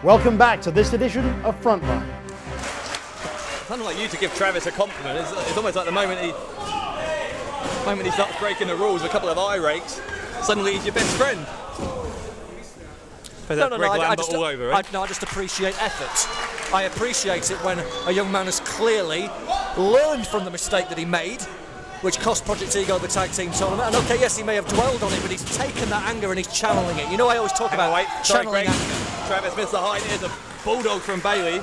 Welcome back to this edition of Front Line. It's unlike you to give Travis a compliment. It's almost like the moment he starts breaking the rules, a couple of eye rakes, suddenly he's your best friend. No, I just appreciate effort. I appreciate it when a young man has clearly learned from the mistake that he made, which cost Project Ego the tag team tournament. And okay, yes, he may have dwelled on it, but he's taken that anger and he's channeling it. You know, I always talk about channeling anger. Travis missed the height. Here's a bulldog from Bailey.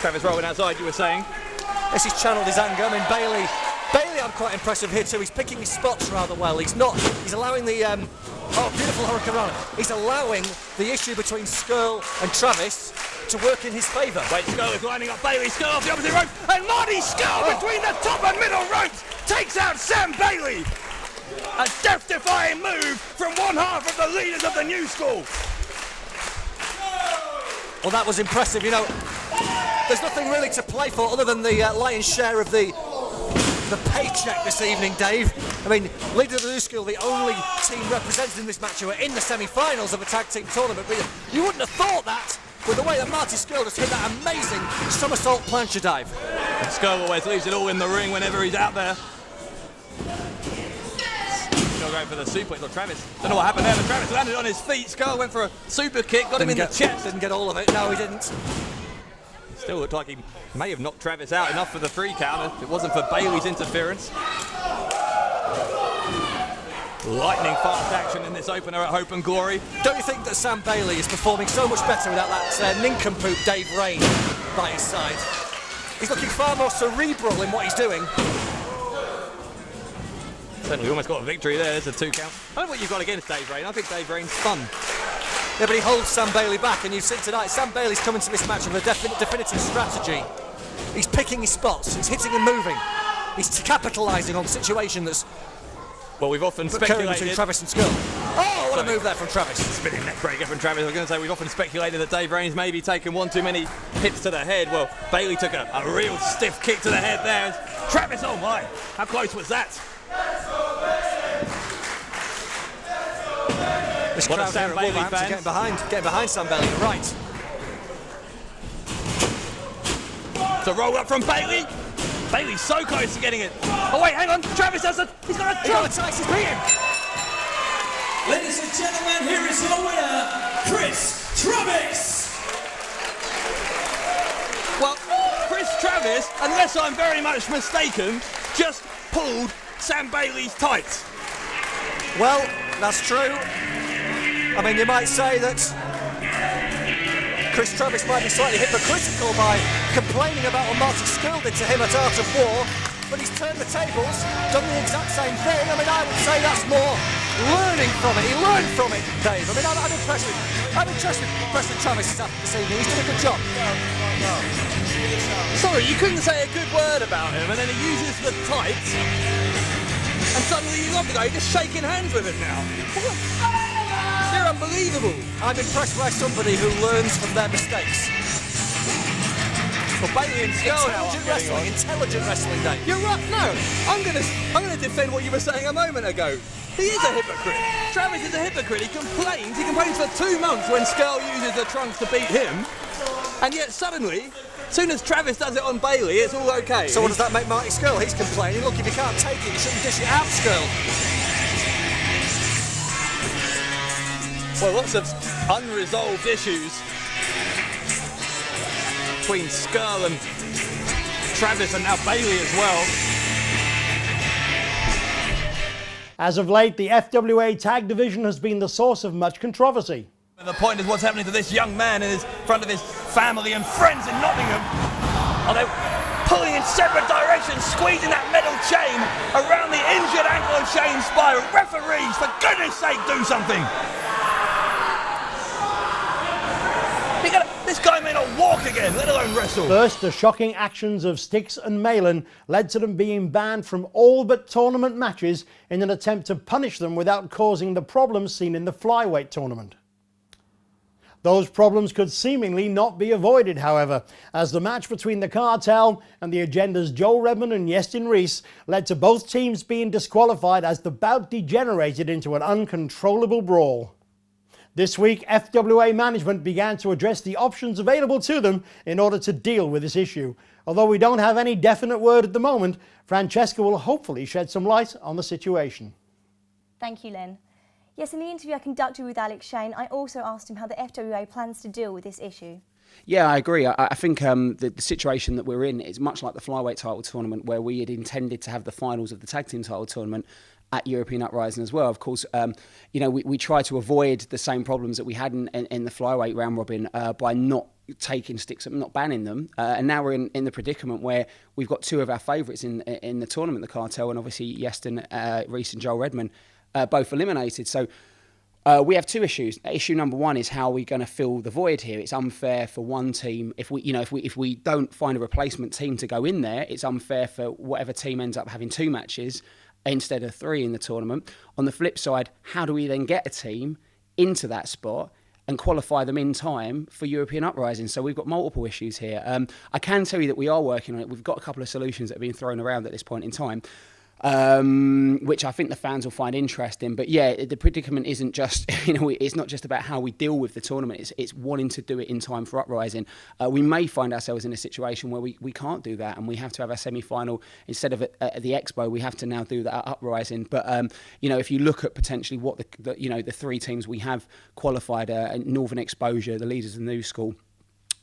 Travis rolling outside, you were saying? Yes, he's channeled his anger. I mean, Bailey, I'm quite impressive here too. He's picking his spots rather well. He's allowing the, beautiful Hurricanrana. He's allowing the issue between Scurll and Travis to work in his favour. Wait, Scurll is lining up Bailey. Scurll off the opposite rope, and Marty Scurll between the top and middle ropes takes out Sam Bailey. A death-defying move from one half of the leaders of the new school. Well, that was impressive. You know, there's nothing really to play for other than the lion's share of the paycheck this evening, Dave. I mean, leader of the new school, the only team represented in this match who are in the semi-finals of a tag team tournament. But you wouldn't have thought that with the way that Marty Scurll just hit that amazing somersault plancha dive. And Scurll always leaves it all in the ring whenever he's out there. Still going for the suplex on Travis. Don't know what happened there, but Travis landed on his feet. Scurll went for a super kick, got him in the chest. Didn't get all of it. No, he didn't. Still looked like he may have knocked Travis out enough for the 3 count if it wasn't for Bailey's interference. Lightning fast action in this opener at Hope and Glory. Don't you think that Sam Bailey is performing so much better without that nincompoop Dave Rain by his side? He's looking far more cerebral in what he's doing. Certainly almost got a victory there. There's a 2 count. I don't know what you've got against Dave Rain. I think Dave Rain's fun. Yeah, but he holds Sam Bailey back, and you've seen tonight, Sam Bailey's coming to this match with a definitive strategy. He's picking his spots, he's hitting and moving. He's capitalising on the situation that's... Well, we've often speculated... between Travis and Scurll. Oh, what a move there from Travis. Spinning neck breaker from Travis. I was going to say, we've often speculated that Dave Rain's maybe taken one too many hits to the head. Well, Bailey took a real stiff kick to the head there. Travis, oh my, how close was that? This crowd here at Wolverhampton getting behind Sam Bailey, you're right. It's a roll up from Bailey. Bailey's so close to getting it. Oh wait, hang on, Travis has he's got a Tice, he's beaten. Ladies and gentlemen, here is your winner, Kris Travis. Well, Kris Travis, unless I'm very much mistaken, just pulled Sam Bailey's tights. Well, that's true. I mean, you might say that Kris Travis might be slightly hypocritical by complaining about what Marty Scurll did to him at Art of War, but he's turned the tables, done the exact same thing. I mean, I would say that's more learning from it. He learned from it, Dave. I mean, I'm impressed with Travis this evening. He's done a good job. Sorry, you couldn't say a good word about him, and then he uses the tights, and suddenly you're just shaking hands with him now. You're unbelievable. I'm impressed by somebody who learns from their mistakes. Well, Bailey and Scurll intelligent wrestling, Dave. You're right. No, I'm gonna defend what you were saying a moment ago. He is a hypocrite. Travis is a hypocrite. He complains for 2 months when Scurll uses the trunks to beat him, and yet suddenly, as soon as Travis does it on Bailey, it's all okay. So what does that make Marty Scurll? He's complaining. Look, if you can't take it, you shouldn't dish it out, Scurll. Well, lots of unresolved issues between Scurll and Travis, and now Bailey as well. As of late, the FWA tag division has been the source of much controversy. And the point is what's happening to this young man in front of his family and friends in Nottingham. Are they pulling in separate directions, squeezing that metal chain around the injured ankle of Shane's spine? Referees, for goodness sake, do something! This guy may not walk again, let alone wrestle. First, the shocking actions of Styx and Malin led to them being banned from all but tournament matches in an attempt to punish them without causing the problems seen in the flyweight tournament. Those problems could seemingly not be avoided, however, as the match between the Cartel and the Agenda's Joe Redman and Yestin Reese led to both teams being disqualified as the bout degenerated into an uncontrollable brawl. This week, FWA management began to address the options available to them in order to deal with this issue. Although we don't have any definite word at the moment, Francesca will hopefully shed some light on the situation. Thank you, Len. Yes, in the interview I conducted with Alex Shane, I also asked him how the FWA plans to deal with this issue. Yeah, I agree. I think the situation that we're in is much like the flyweight title tournament, where we had intended to have the finals of the tag team title tournament at European Uprising as well. Of course, we try to avoid the same problems that we had in the flyweight round robin by not taking sticks up, not banning them. And now we're in the predicament where we've got two of our favourites in the tournament, the Cartel, and obviously Yeston, Reese and Joel Redman, both eliminated. So we have two issues. Issue number one is how we're going to fill the void here. It's unfair for one team if we don't find a replacement team to go in there. It's unfair for whatever team ends up having two matches instead of three in the tournament. On the flip side, how do we then get a team into that spot and qualify them in time for European Uprising? So we've got multiple issues here. I can tell you that we are working on it. We've got a couple of solutions that have been thrown around at this point in time, which I think the fans will find interesting. But yeah, the predicament isn't just, it's not just about how we deal with the tournament. It's wanting to do it in time for Uprising. We may find ourselves in a situation where we can't do that, and we have to have our semi-final instead of at the Expo. We have to now do that at Uprising. But if you look at potentially what the three teams we have qualified, Northern Exposure, the leaders of the New School,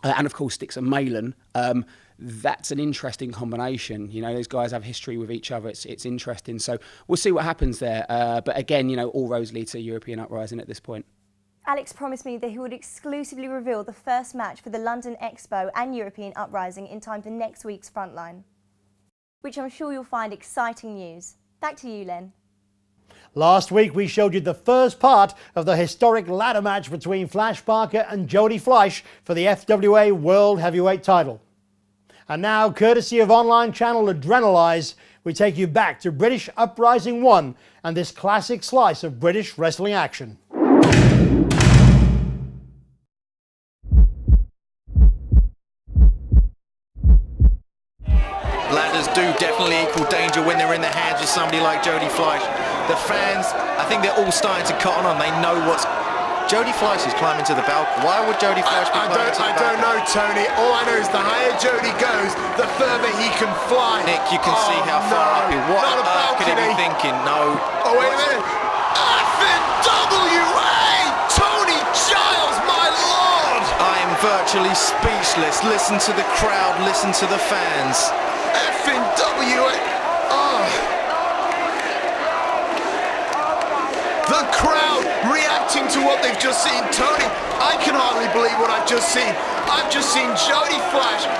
and of course Sticks and Malin. That's an interesting combination. Those guys have history with each other. It's interesting. So we'll see what happens there. But again, all roads lead to European Uprising at this point. Alex promised me that he would exclusively reveal the first match for the London Expo and European Uprising in time for next week's Front Line, which I'm sure you'll find exciting news. Back to you, Len. Last week we showed you the first part of the historic ladder match between Fleisch Barker and Jody Fleisch for the FWA World Heavyweight title. And now, courtesy of online channel Adrenalize, we take you back to British Uprising 1 and this classic slice of British wrestling action. Ladders do definitely equal danger when they're in the hands of somebody like Jody Fleisch. The fans, I think they're all starting to cotton on. They know what's... Jody Fleisch is climbing to the balcony. Why would Jody Fleisch be climbing to the balcony? I don't know, Tony. All I know is the higher Jody goes, the further he can fly. Nick, you can see how far up he... What on earth could he be thinking? No. Oh, wait a minute. FWA! Tony Giles, my lord! I am virtually speechless. Listen to the crowd. Listen to the fans. FWA! Oh. The crowd reacting to what they've just seen. Tony, I can hardly believe what I've just seen. I've just seen Jody Fleisch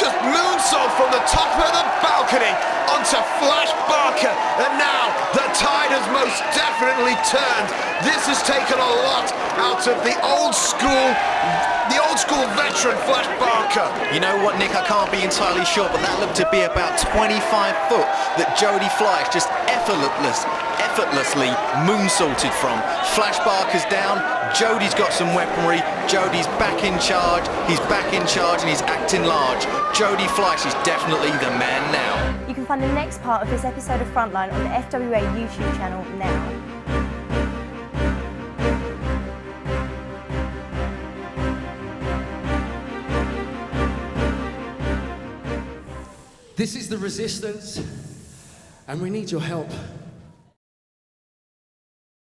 just moonsault from the top of the balcony onto Fleisch Barker, and now the tide has most definitely turned. This has taken a lot out of the old school veteran Fleisch Barker. You know what, Nick, I can't be entirely sure, but that looked to be about 25 foot that Jody Fleisch just effortlessly moonsaulted from. Fleisch Barker's down, Jody's got some weaponry, Jody's back in charge, he's back in charge and he's acting large. Jody Fleisch is definitely the man now. You can find the next part of this episode of Frontline on the FWA YouTube channel now. This is the resistance, and we need your help.